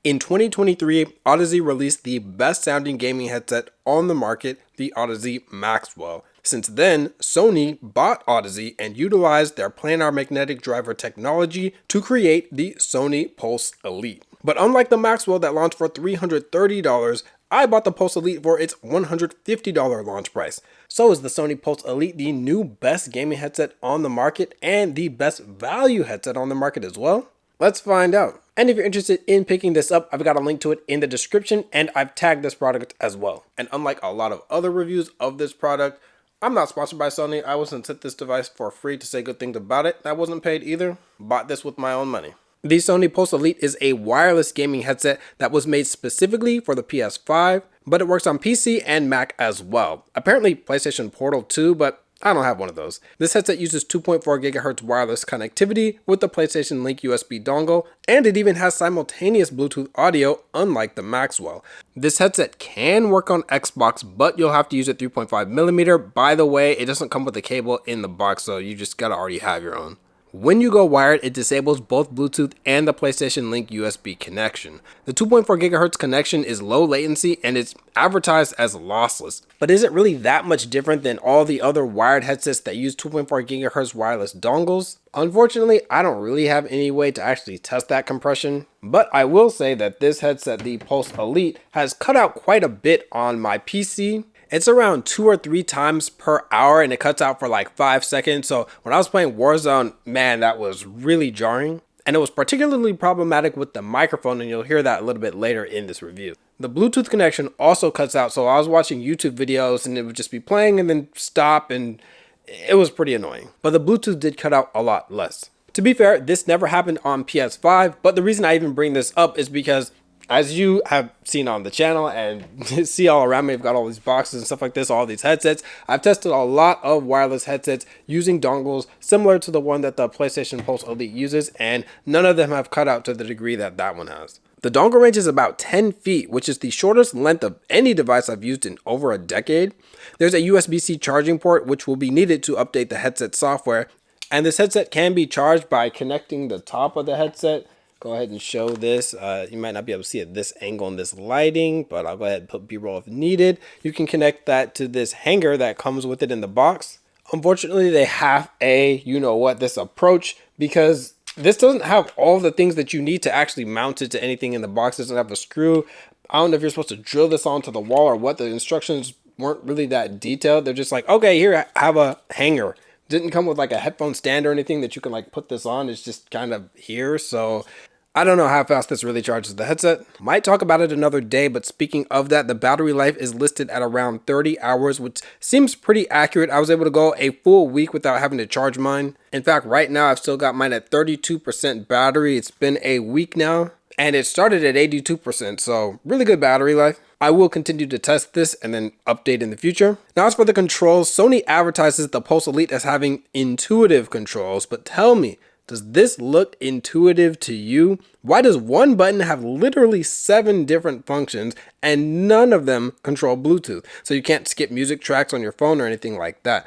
In 2023, Audeze released the best sounding gaming headset on the market, the Audeze Maxwell. Since then, Sony bought Audeze and utilized their planar magnetic driver technology to create the Sony Pulse Elite. But unlike the Maxwell that launched for $330, I bought the Pulse Elite for its $150 launch price. So is the Sony Pulse Elite the new best gaming headset on the market and the best value headset on the market as well? Let's find out. And if you're interested in picking this up, I've got a link to it in the description, and I've tagged this product as well. And unlike a lot of other reviews of this product, I'm not sponsored by Sony. I wasn't sent this device for free to say good things about it. I wasn't paid either. Bought this with my own money. The Sony Pulse Elite is a wireless gaming headset that was made specifically for the PS5, but it works on PC and Mac as well. Apparently PlayStation Portal too, but I don't have one of those. This headset uses 2.4 GHz wireless connectivity with the PlayStation Link USB dongle, and it even has simultaneous Bluetooth audio, unlike the Maxwell. This headset can work on Xbox, but you'll have to use a 3.5mm. By the way, it doesn't come with a cable in the box, so you just gotta already have your own. When you go wired, it disables both Bluetooth and the PlayStation Link USB connection. The 2.4 GHz connection is low latency and it's advertised as lossless. But is it really that much different than all the other wired headsets that use 2.4 GHz wireless dongles? Unfortunately, I don't really have any way to actually test that compression, but I will say that this headset, the Pulse Elite, has cut out quite a bit on my PC. It's around 2 or 3 times per hour and it cuts out for like 5 seconds. So when I was playing Warzone, man, that was really jarring. And it was particularly problematic with the microphone, and you'll hear that a little bit later in this review. The Bluetooth connection also cuts out, so I was watching YouTube videos and it would just be playing and then stop, and it was pretty annoying. But the Bluetooth did cut out a lot less. To be fair, this never happened on PS5, but the reason I even bring this up is because, as you have seen on the channel and see all around me, I've got all these boxes and stuff like this, all these headsets. I've tested a lot of wireless headsets using dongles similar to the one that the PlayStation Pulse Elite uses, and none of them have cut out to the degree that that one has. The dongle range is about 10 feet, which is the shortest length of any device I've used in over a decade. There's a USB-C charging port, which will be needed to update the headset software, and this headset can be charged by connecting the top of the headset. Go ahead and show this. You might not be able to see it this angle in this lighting, but I'll go ahead and put B-roll if needed. You can connect that to this hanger that comes with it in the box. Unfortunately, they have a, this approach, because this doesn't have all the things that you need to actually mount it to anything in the box. It doesn't have a screw. I don't know if you're supposed to drill this onto the wall or what. The instructions weren't really that detailed. They're just like, okay, here, have a hanger. Didn't come with like a headphone stand or anything that you can like put this on. It's just kind of here. So I don't know how fast this really charges the headset. Might talk about it another day, but speaking of that, the battery life is listed at around 30 hours, which seems pretty accurate. I was able to go a full week without having to charge mine. In fact, right now I've still got mine at 32% battery. It's been a week now, and it started at 82%, so really good battery life. I will continue to test this and then update in the future. Now, as for the controls, Sony advertises the Pulse Elite as having intuitive controls, but tell me, does this look intuitive to you? Why does one button have literally 7 different functions and none of them control Bluetooth? So you can't skip music tracks on your phone or anything like that.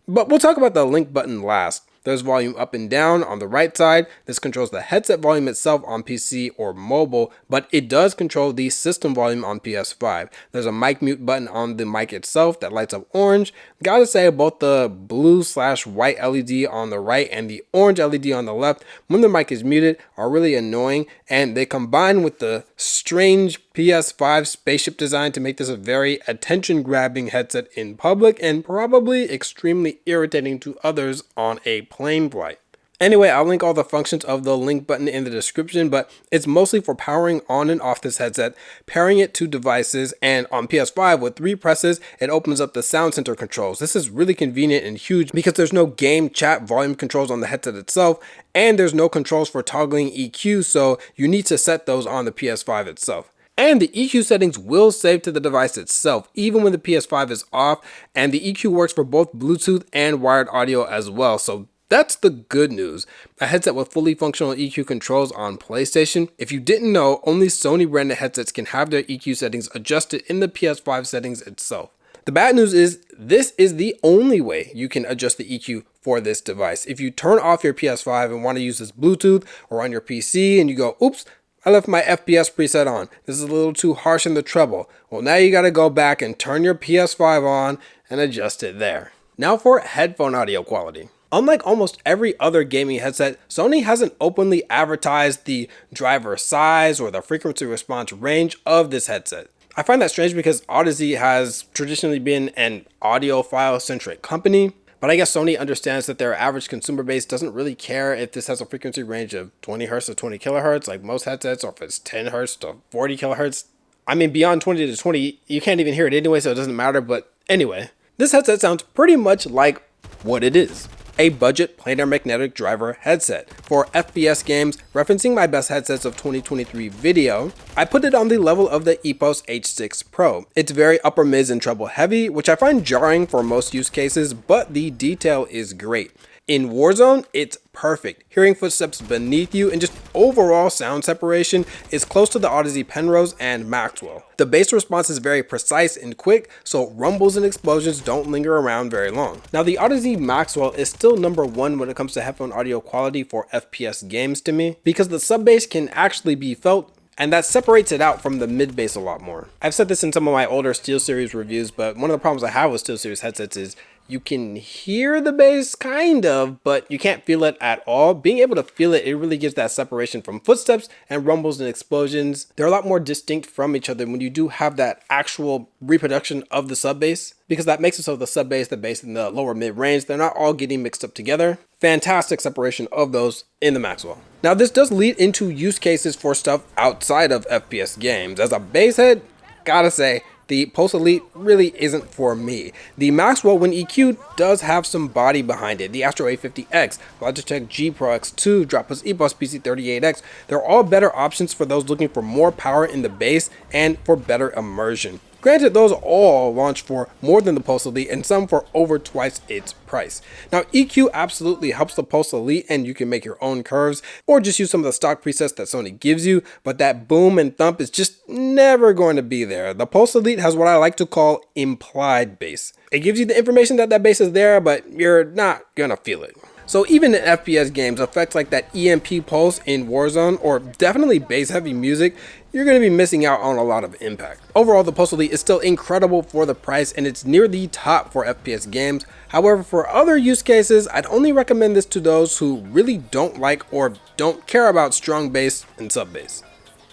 But we'll talk about the link button last. There's volume up and down on the right side. This controls the headset volume itself on PC or mobile, but it does control the system volume on PS5. There's a mic mute button on the mic itself that lights up orange. Gotta say, both the blue/white LED on the right and the orange LED on the left, when the mic is muted, are really annoying, and they combine with the strange PS5 spaceship design to make this a very attention-grabbing headset in public and probably extremely irritating to others on a plane flight. Anyway, I'll link all the functions of the link button in the description, but it's mostly for powering on and off this headset, pairing it to devices, and on PS5 with 3 presses, it opens up the sound center controls. This is really convenient and huge because there's no game chat volume controls on the headset itself, and there's no controls for toggling EQ, so you need to set those on the PS5 itself. And the EQ settings will save to the device itself, even when the PS5 is off, and the EQ works for both Bluetooth and wired audio as well, so that's the good news. A headset with fully functional EQ controls on PlayStation. If you didn't know, only Sony branded headsets can have their EQ settings adjusted in the PS5 settings itself. The bad news is this is the only way you can adjust the EQ for this device. If you turn off your PS5 and want to use this Bluetooth or on your PC and you go, oops, I left my FPS preset on. This is a little too harsh in the treble. Well, now you gotta go back and turn your PS5 on and adjust it there. Now for headphone audio quality. Unlike almost every other gaming headset, Sony hasn't openly advertised the driver size or the frequency response range of this headset. I find that strange because Audeze has traditionally been an audiophile centric company, but I guess Sony understands that their average consumer base doesn't really care if this has a frequency range of 20 Hz to 20 kilohertz like most headsets, or if it's 10 Hz to 40 kilohertz. I mean, beyond 20 to 20, you can't even hear it anyway, so it doesn't matter. But anyway, this headset sounds pretty much like what it is. A budget planar magnetic driver headset. For FPS games, referencing my best headsets of 2023 video, I put it on the level of the Epos H6 Pro. It's very upper mids and treble heavy, which I find jarring for most use cases, but the detail is great. In Warzone, it's perfect. Hearing footsteps beneath you and just overall sound separation is close to the Audeze Penrose and Maxwell. The bass response is very precise and quick, so rumbles and explosions don't linger around very long. Now, the Audeze Maxwell is still number one when it comes to headphone audio quality for FPS games to me, because the sub bass can actually be felt, and that separates it out from the mid bass a lot more. I've said this in some of my older SteelSeries reviews, but one of the problems I have with SteelSeries headsets is you can hear the bass kind of, but you can't feel it at all. Being able to feel it, it really gives that separation from footsteps and rumbles and explosions. They're a lot more distinct from each other when you do have that actual reproduction of the sub bass, because that makes it so the sub bass, the bass, and the lower mid range, they're not all getting mixed up together. Fantastic separation of those in the Maxwell. Now, this does lead into use cases for stuff outside of FPS games. As a bass head, gotta say, the Pulse Elite really isn't for me. The Maxwell, when EQ'd, does have some body behind it. The Astro A50X, Logitech G Pro X2, Dropper's Epos PC38X, they're all better options for those looking for more power in the bass and for better immersion. Granted, those all launch for more than the Pulse Elite and some for over twice its price. Now, EQ absolutely helps the Pulse Elite, and you can make your own curves or just use some of the stock presets that Sony gives you, but that boom and thump is just never going to be there. The Pulse Elite has what I like to call implied bass. It gives you the information that bass is there, but you're not gonna feel it. So even in FPS games, effects like that EMP pulse in Warzone, or definitely bass heavy music, you're going to be missing out on a lot of impact. Overall, the Pulse Elite is still incredible for the price, and it's near the top for FPS games. However, for other use cases, I'd only recommend this to those who really don't like or don't care about strong bass and sub bass.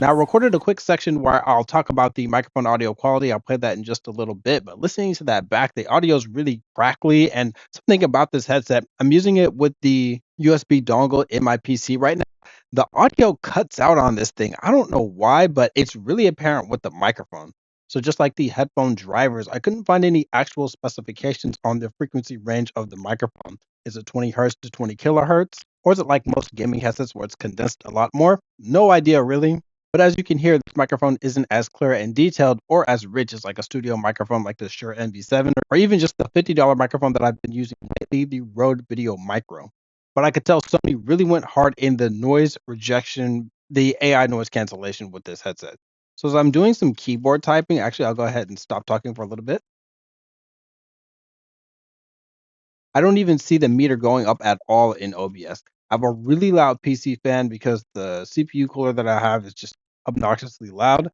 Now, I recorded a quick section where I'll talk about the microphone audio quality. I'll play that in just a little bit, but listening to that back, the audio is really crackly. And something about this headset, I'm using it with the USB dongle in my PC right now. The audio cuts out on this thing. I don't know why, but it's really apparent with the microphone. So just like the headphone drivers, I couldn't find any actual specifications on the frequency range of the microphone. Is it 20 hertz to 20 kilohertz? Or is it like most gaming headsets where it's condensed a lot more? No idea really. But as you can hear, this microphone isn't as clear and detailed or as rich as like a studio microphone like the Shure NV7, or even just the $50 microphone that I've been using lately, the Rode Video Micro. But I could tell Sony really went hard in the noise rejection, the AI noise cancellation with this headset. So as I'm doing some keyboard typing, actually I'll go ahead and stop talking for a little bit. I don't even see the meter going up at all in OBS. I have a really loud PC fan because the CPU cooler that I have is just obnoxiously loud.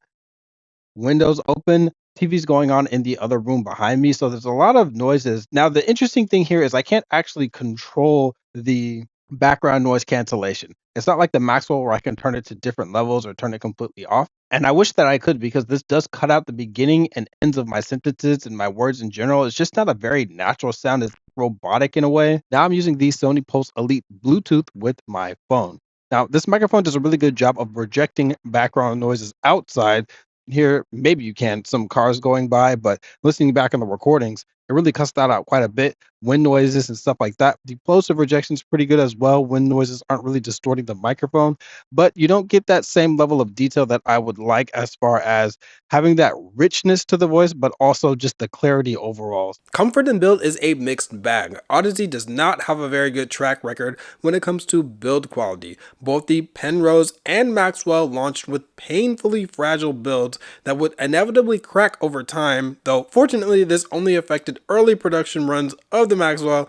Windows open, TV's going on in the other room behind me, so there's a lot of noises. Now, the interesting thing here is I can't actually control the background noise cancellation. It's not like the Maxwell where I can turn it to different levels or turn it completely off. And I wish that I could, because this does cut out the beginning and ends of my sentences and my words in general. It's just not a very natural sound. It's robotic in a way. Now I'm using the Sony Pulse Elite Bluetooth with my phone. Now, this microphone does a really good job of rejecting background noises outside. Here, maybe you can, some cars going by, but listening back on the recordings, it really cuts that out quite a bit. Wind noises and stuff like that. The plosive rejection is pretty good as well. Wind noises aren't really distorting the microphone, but you don't get that same level of detail that I would like as far as having that richness to the voice, but also just the clarity overall. Comfort and build is a mixed bag. Audeze does not have a very good track record when it comes to build quality. Both the Penrose and Maxwell launched with painfully fragile builds that would inevitably crack over time, though fortunately this only affected early production runs of the Maxwell.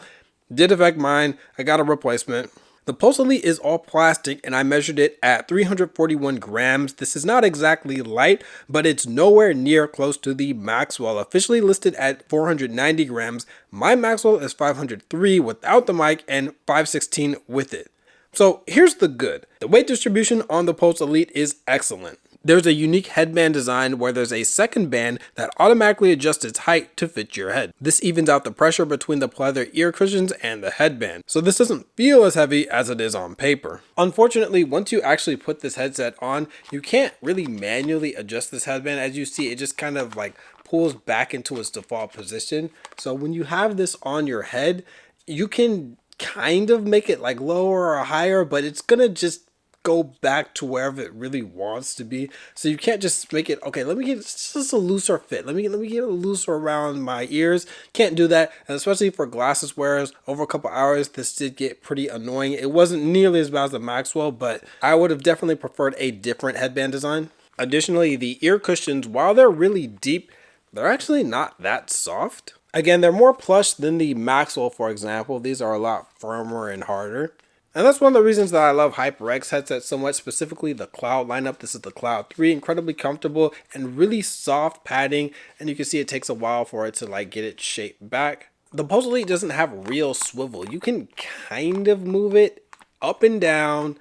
Did affect mine. I got a replacement. The Pulse Elite is all plastic and I measured it at 341 grams. This is not exactly light, but it's nowhere near close to the Maxwell, officially listed at 490 grams. My Maxwell is 503 without the mic and 516 with it. So here's the good. The weight distribution on the Pulse Elite is excellent. There's a unique headband design where there's a second band that automatically adjusts its height to fit your head. This evens out the pressure between the pleather ear cushions and the headband, so this doesn't feel as heavy as it is on paper. Unfortunately, once you actually put this headset on, you can't really manually adjust this headband. As you see, it just kind of like pulls back into its default position. So when you have this on your head, you can kind of make it like lower or higher, but it's gonna just go back to wherever it really wants to be. So you can't just make it, okay, let me get just a looser fit. Let me get it looser around my ears. Can't do that. And especially for glasses wearers, over a couple hours, this did get pretty annoying. It wasn't nearly as bad as the Maxwell, but I would have definitely preferred a different headband design. Additionally, the ear cushions, while they're really deep, they're actually not that soft. Again, they're more plush than the Maxwell, for example. These are a lot firmer and harder. And that's one of the reasons that I love HyperX headsets so much, specifically the Cloud lineup. This is the Cloud 3, incredibly comfortable and really soft padding. And you can see it takes a while for it to like get it shaped back. The Pulse Elite doesn't have real swivel. You can kind of move it up and down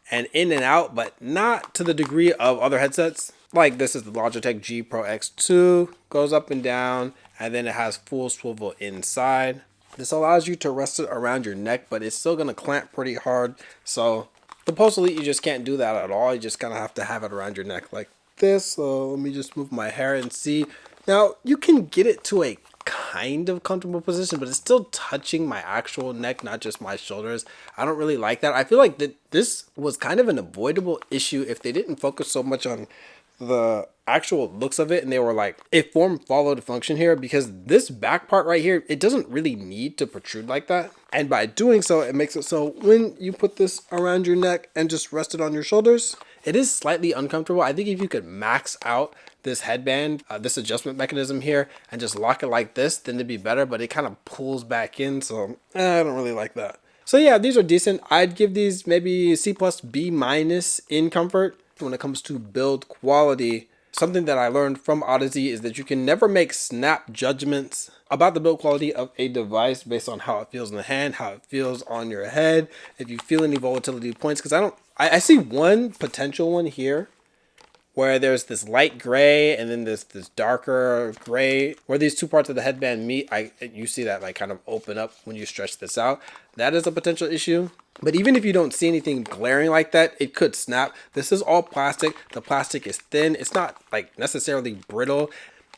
and in and out, but not to the degree of other headsets. Like this is the Logitech G Pro X2, goes up and down, and then it has full swivel inside. This allows you to rest it around your neck, but it's still going to clamp pretty hard. So the Pulse Elite, you just can't do that at all. You just kind of have to have it around your neck like this. So let me just move my hair and see. Now you can get it to a kind of comfortable position, but it's still touching my actual neck, not just my shoulders. I don't really like that. I feel like that this was kind of an avoidable issue if they didn't focus so much on the actual looks of it and they were like, if form followed function here, because this back part right here, it doesn't really need to protrude like that. And by doing so, it makes it so when you put this around your neck and just rest it on your shoulders, it is slightly uncomfortable. I think if you could max out this headband, this adjustment mechanism here, and just lock it like this, then it'd be better, but it kind of pulls back in. So I don't really like that. So yeah, these are decent. I'd give these maybe C+, B- in comfort. When it comes to build quality, something that I learned from Audeze is that you can never make snap judgments about the build quality of a device based on how it feels in the hand, how it feels on your head, if you feel any volatility points. Because I see one potential one here where there's this light gray and then this darker gray where these two parts of the headband meet. You see that like kind of open up when you stretch this out. That is a potential issue. But even if you don't see anything glaring like that, it could snap. This is all plastic. The plastic is thin. It's not like necessarily brittle,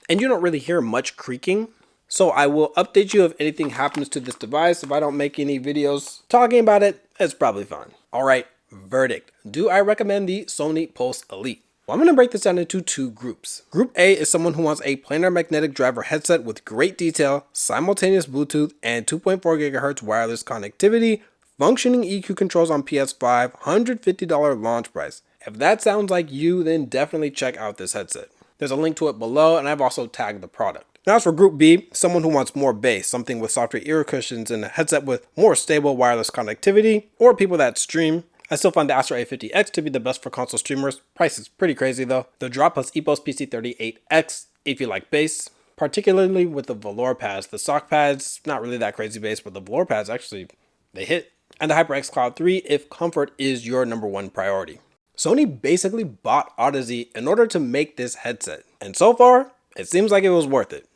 and you don't really hear much creaking. So I will update you if anything happens to this device. If I don't make any videos talking about it, it's probably fine. All right, verdict. Do I recommend the Sony Pulse Elite? Well, I'm going to break this down into two groups. Group A is someone who wants a planar magnetic driver headset with great detail, simultaneous Bluetooth, and 2.4 GHz wireless connectivity, functioning EQ controls on PS5, $150 launch price. If that sounds like you, then definitely check out this headset. There's a link to it below, and I've also tagged the product. Now as for Group B, someone who wants more bass, something with softer ear cushions and a headset with more stable wireless connectivity, or people that stream. I still find the Astro A50X to be the best for console streamers. Price is pretty crazy though. The Drop Plus EPOS PC38X if you like bass, particularly with the velour pads. The sock pads, not really that crazy bass, but the velour pads actually, they hit. And the HyperX Cloud 3 if comfort is your #1 priority. Sony basically bought Audeze in order to make this headset. And so far, it seems like it was worth it.